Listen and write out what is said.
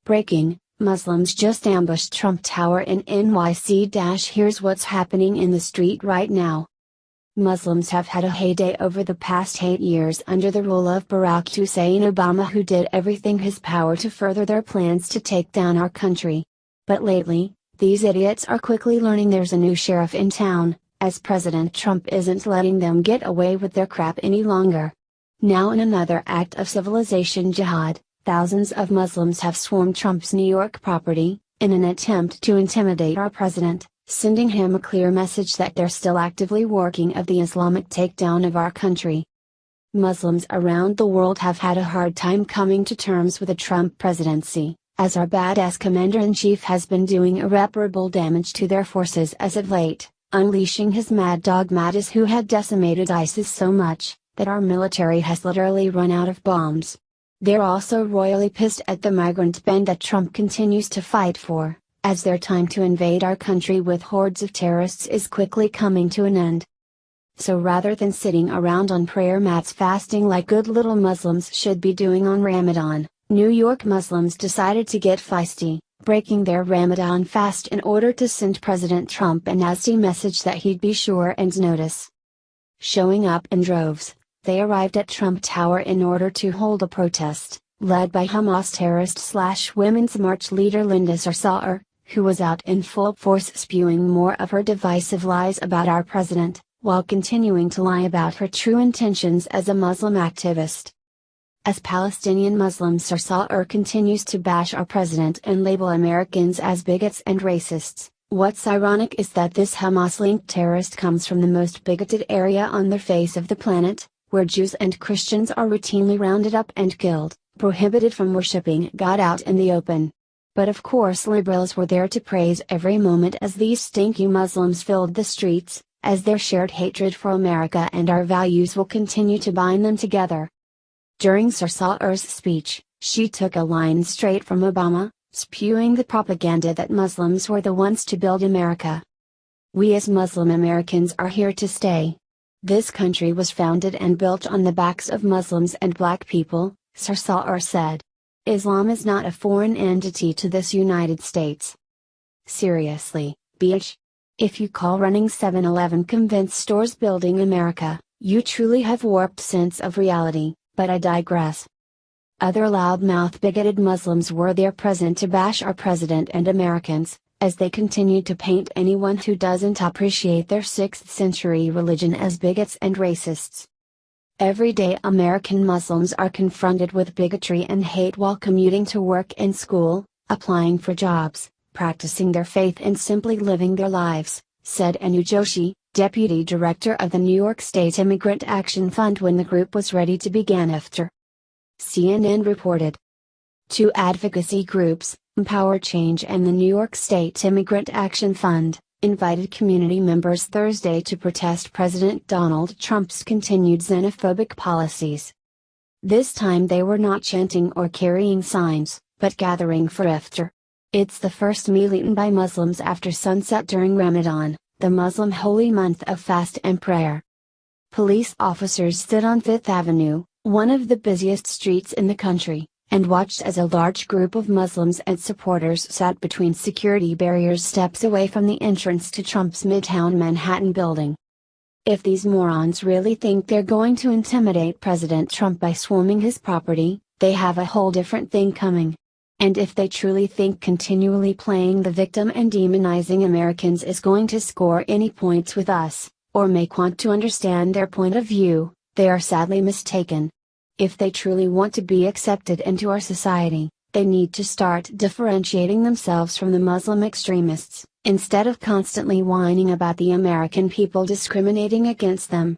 Breaking: Muslims just ambushed Trump Tower in NYC. Here's what's happening in the street right now. Muslims have had a heyday over the past 8 years under the rule of Barack Hussein Obama, who did everything in his power to further their plans to take down our country. But lately, these idiots are quickly learning there's a new sheriff in town, as President Trump isn't letting them get away with their crap any longer. Now, in another act of civilization jihad, thousands of Muslims have swarmed Trump's New York property, in an attempt to intimidate our president, sending him a clear message that they're still actively working of the Islamic takedown of our country. Muslims around the world have had a hard time coming to terms with the Trump presidency, as our badass commander-in-chief has been doing irreparable damage to their forces as of late, unleashing his mad dog Mattis, who had decimated ISIS so much, that our military has literally run out of bombs. They're also royally pissed at the migrant ban that Trump continues to fight for, as their time to invade our country with hordes of terrorists is quickly coming to an end. So rather than sitting around on prayer mats fasting like good little Muslims should be doing on Ramadan, New York Muslims decided to get feisty, breaking their Ramadan fast in order to send President Trump a nasty message that he'd be sure and notice. Showing up in droves, they arrived at Trump Tower in order to hold a protest, led by Hamas terrorist/Women's March leader Linda Sarsour, who was out in full force spewing more of her divisive lies about our president, while continuing to lie about her true intentions as a Muslim activist. As Palestinian Muslim Sarsour continues to bash our president and label Americans as bigots and racists, what's ironic is that this Hamas-linked terrorist comes from the most bigoted area on the face of the planet, where Jews and Christians are routinely rounded up and killed, prohibited from worshipping God out in the open. But of course liberals were there to praise every moment as these stinky Muslims filled the streets, as their shared hatred for America and our values will continue to bind them together. During Sarsour's speech, she took a line straight from Obama, spewing the propaganda that Muslims were the ones to build America. "We as Muslim Americans are here to stay. This country was founded and built on the backs of Muslims and black people," Sarsour said. "Islam is not a foreign entity to this United States." Seriously, bitch. If you call running 7-Eleven convinced stores building America, you truly have warped sense of reality, but I digress. Other loudmouth bigoted Muslims were there present to bash our president and Americans, as they continued to paint anyone who doesn't appreciate their 6th century religion as bigots and racists. Every day American Muslims are confronted with bigotry and hate while commuting to work and school, applying for jobs, practicing their faith and simply living their lives, said Anu Joshi, deputy director of the New York State Immigrant Action Fund, when the group was ready to begin iftar. CNN reported. Two advocacy groups, Empower Change and the New York State Immigrant Action Fund, invited community members Thursday to protest President Donald Trump's continued xenophobic policies. This time they were not chanting or carrying signs, but gathering for iftar. It's the first meal eaten by Muslims after sunset during Ramadan, the Muslim holy month of fast and prayer. Police officers stood on Fifth Avenue, one of the busiest streets in the country, and watched as a large group of Muslims and supporters sat between security barriers steps away from the entrance to Trump's Midtown Manhattan building. If these morons really think they're going to intimidate President Trump by swarming his property, they have a whole different thing coming. And if they truly think continually playing the victim and demonizing Americans is going to score any points with us, or make want to understand their point of view, they are sadly mistaken. If they truly want to be accepted into our society, they need to start differentiating themselves from the Muslim extremists, instead of constantly whining about the American people discriminating against them.